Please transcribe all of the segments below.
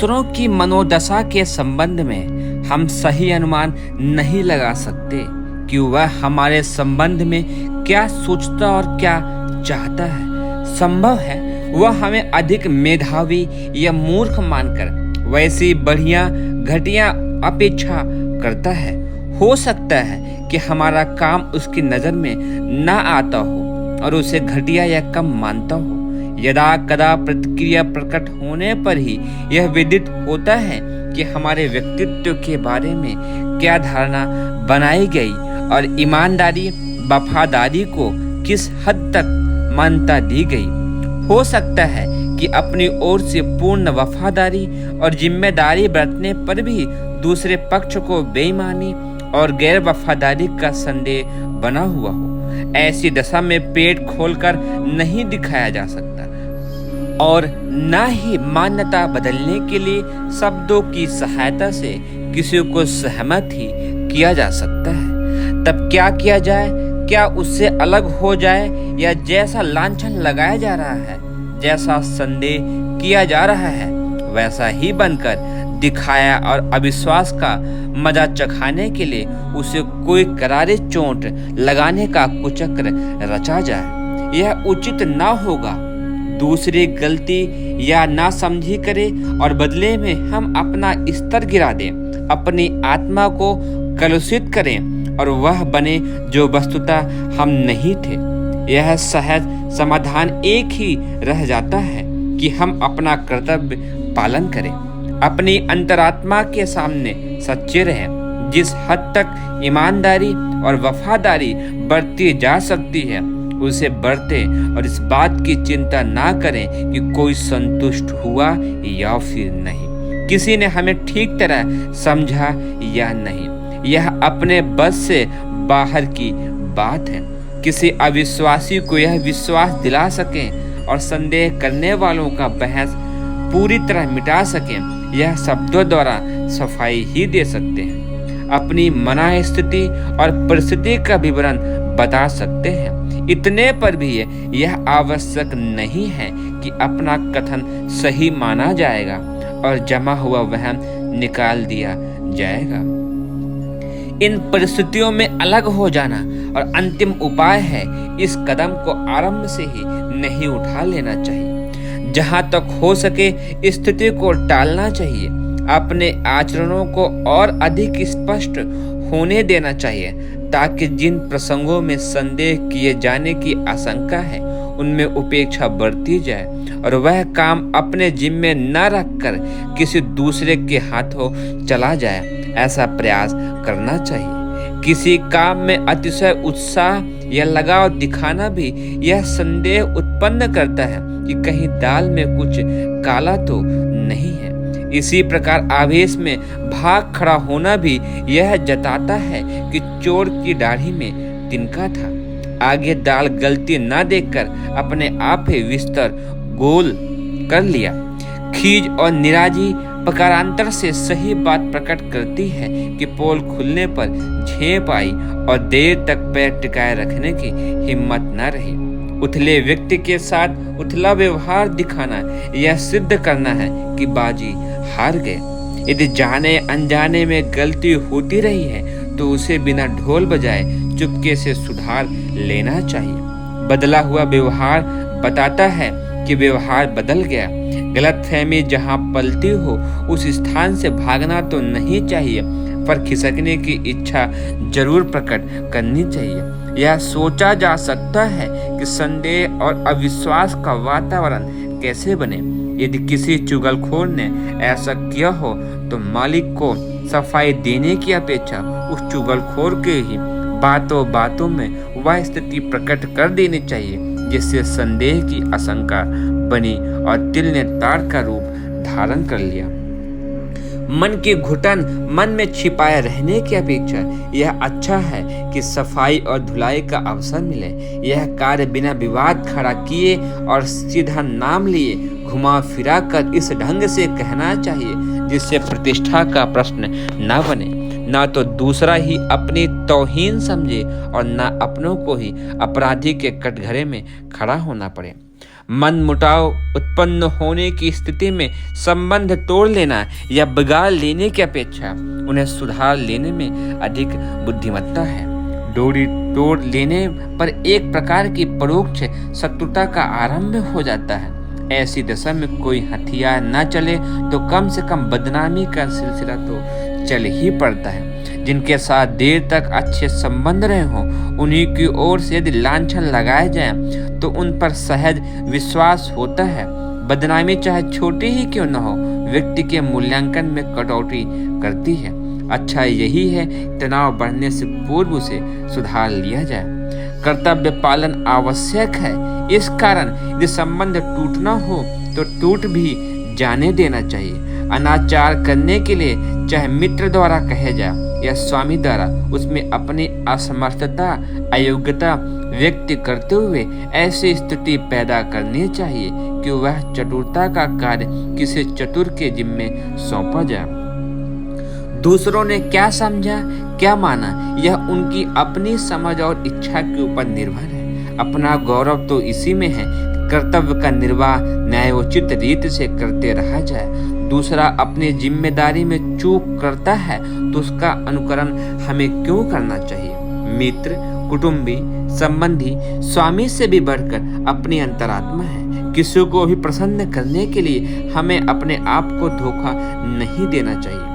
दूसरों की मनोदशा के संबंध में हम सही अनुमान नहीं लगा सकते कि वह हमारे संबंध में क्या सोचता और क्या चाहता है। संभव है वह हमें अधिक मेधावी या मूर्ख मानकर वैसी बढ़िया घटिया अपेक्षा करता है। हो सकता है कि हमारा काम उसकी नज़र में ना आता हो और उसे घटिया या कम मानता हो। यदा कदा प्रतिक्रिया प्रकट होने पर ही यह विदित होता है कि हमारे व्यक्तित्व के बारे में क्या धारणा बनाई गई और ईमानदारी वफादारी को किस हद तक मान्यता दी गई। हो सकता है कि अपनी ओर से पूर्ण वफादारी और जिम्मेदारी बरतने पर भी दूसरे पक्ष को बेईमानी और गैर वफादारी का संदेह बना हुआ हो। ऐसी दशा में पेट खोलकर नहीं दिखाया जा सकता और न ही मान्यता बदलने के लिए शब्दों की सहायता से किसी को सहमत ही किया जा सकता है। तब क्या किया जाए? क्या उससे अलग हो जाए या जैसा लांछन लगाया जा रहा है, जैसा संदेह किया जा रहा है, वैसा ही बनकर दिखाया और अविश्वास का मजा चखाने के लिए उसे कोई करारी चोट लगाने का कुचक्र रचा जाए? यह उचित ना होगा। दूसरी गलती या नासमझी करे और बदले में हम अपना स्तर गिरा दें, अपनी आत्मा को कलुषित करें और वह बने जो वस्तुतः हम नहीं थे। यह सहज समाधान एक ही रह जाता है कि हम अपना कर्तव्य पालन करें, अपनी अंतरात्मा के सामने सच्चे रहें। जिस हद तक ईमानदारी और वफादारी बरती जा सकती है उसे बरते और इस बात की चिंता ना करें कि कोई संतुष्ट हुआ या फिर नहीं, किसी ने हमें ठीक तरह समझा या नहीं। यह अपने बस से बाहर की बात है। किसी अविश्वासी को यह विश्वास दिला सकें और संदेह करने वालों का बहस पूरी तरह मिटा सकें, यह शब्दों द्वारा सफाई ही दे सकते हैं। अपनी मना स्थिति और परिस्थिति का विवरण बता सकते हैं। इतने पर भी यह आवश्यक नहीं है कि अपना कथन सही माना जाएगा और जमा हुआ वहम निकाल दिया जाएगा। इन परिस्थितियों में अलग हो जाना और अंतिम उपाय है इस कदम को आरंभ से ही नहीं उठा लेना चाहिए। जहां तक हो सके स्थिति को टालना चाहिए। अपने आचरणों को और अधिक स्पष्ट होने देना चाहिए ताकि जिन प्रसंगों में संदेह किए जाने की आशंका है उनमें उपेक्षा बरती जाए और वह काम अपने जिम्मे न रखकर किसी दूसरे के हाथों चला जाए, ऐसा प्रयास करना चाहिए। किसी काम में अतिशय उत्साह या लगाव दिखाना भी यह संदेह उत्पन्न करता है कि कहीं दाल में कुछ काला तो नहीं है। इसी प्रकार आवेश में भाग खड़ा होना भी यह जताता है कि चोर की दाढ़ी में तिनका था। आगे दाल गलती न देखकर अपने आप ही विस्तर गोल कर लिया। खीज और निराजी प्रकारांतर से सही बात प्रकट करती है कि पोल खुलने पर झेप आई और देर तक पैर टिकाए रखने की हिम्मत न रही। उथले व्यक्ति के साथ उथला व्यवहार दिखाना यह सिद्ध करना है कि बाजी हार गए। यदि जाने अनजाने में गलती होती रही है तो उसे बिना ढोल बजाए चुपके से सुधार लेना चाहिए। बदला हुआ व्यवहार बताता है कि व्यवहार बदल गया। गलतफहमी जहां पलती हो उस स्थान से भागना तो नहीं चाहिए, पर खिसकने की इच्छा जरूर प्रकट करनी चाहिए। यह सोचा जा सकता है कि संदेह और अविश्वास का वातावरण कैसे बने। यदि किसी चुगलखोर ने ऐसा किया हो तो मालिक को सफाई देने की अपेक्षा उस चुगलखोर के ही बातों बातों में वह स्थिति प्रकट कर देनी चाहिए जिससे संदेह की आशंका बनी और दिल ने तार का रूप धारण कर लिया। मन की घुटन मन में छिपाए रहने की अपेक्षा यह अच्छा है कि सफाई और धुलाई का अवसर मिले। यह कार्य बिना विवाद खड़ा किए और सीधा नाम लिए घुमा फिरा कर इस ढंग से कहना चाहिए जिससे प्रतिष्ठा का प्रश्न न बने, न तो दूसरा ही अपनी तौहीन समझे और न अपनों को ही अपराधी के कटघरे में खड़ा होना पड़े। मन मुटाव उत्पन्न होने की स्थिति में संबंध तोड़ लेना या बिगाड़ लेने की अपेक्षा उन्हें सुधार लेने में अधिक बुद्धिमत्ता है। डोरी तोड़ लेने पर एक प्रकार की परोक्ष शत्रुता का आरंभ हो जाता है। ऐसी दशा में कोई हथियार न चले तो कम से कम बदनामी का सिलसिला तो चल ही पड़ता है। जिनके साथ देर तक अच्छे संबंध रहे हों, उन्हीं की ओर से यदि लांछन लगाए जाए तो उन पर सहज विश्वास होता है। बदनामी चाहे छोटी ही क्यों न हो, व्यक्ति के मूल्यांकन में कटौती करती है। अच्छा यही है तनाव बढ़ने से पूर्व उसे सुधार लिया जाए। कर्तव्य पालन आवश्यक है। इस कारण यदि संबंध टूटना हो तो टूट भी जाने देना चाहिए। अनाचार करने के लिए चाहे मित्र द्वारा कहे जाए या स्वामी द्वारा, उसमें अपनी असमर्थता अयोग्यता व्यक्त करते हुए ऐसी स्थिति पैदा करनी चाहिए कि वह चतुरता का कार्य किसी चतुर के जिम्मे सौंपा जाए। दूसरों ने क्या समझा क्या माना, यह उनकी अपनी समझ और इच्छा के ऊपर निर्भर है। अपना गौरव तो इसी में है कि कर्तव्य का निर्वाह न्यायोचित रीति से करते रहा जाए। दूसरा अपनी जिम्मेदारी में चूक करता है तो उसका अनुकरण हमें क्यों करना चाहिए। मित्र, कुटुंबी, संबंधी स्वामी से भी बढ़कर अपनी अंतरात्मा है। किसी को भी प्रसन्न करने के लिए हमें अपने आप को धोखा नहीं देना चाहिए।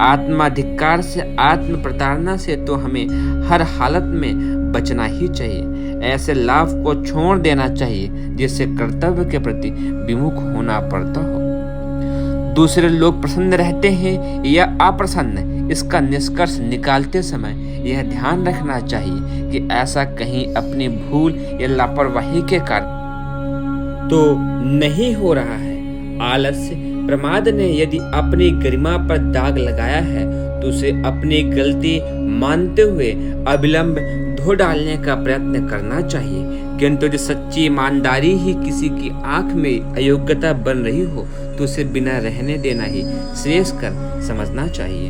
आत्माधिकार से, आत्म प्रताड़ना से तो हमें हर हालत में बचना ही चाहिए। ऐसे लाभ को छोड़ देना चाहिए जिससे कर्तव्य के प्रति विमुख होना पड़ता हो। दूसरे लोग प्रसन्न रहते हैं या अप्रसन्न, इसका निष्कर्ष निकालते समय यह ध्यान रखना चाहिए कि ऐसा कहीं अपनी भूल या लापरवाही के कारण तो नहीं हो रहा है। आलस्य प्रमाद ने यदि अपनी गरिमा पर दाग लगाया है तो उसे अपनी गलती मानते हुए अविलंब धो डालने का प्रयत्न करना चाहिए। किंतु यदि सच्ची ईमानदारी ही किसी की आंख में अयोग्यता बन रही हो तो उसे बिना रहने देना ही श्रेयस्कर समझना चाहिए।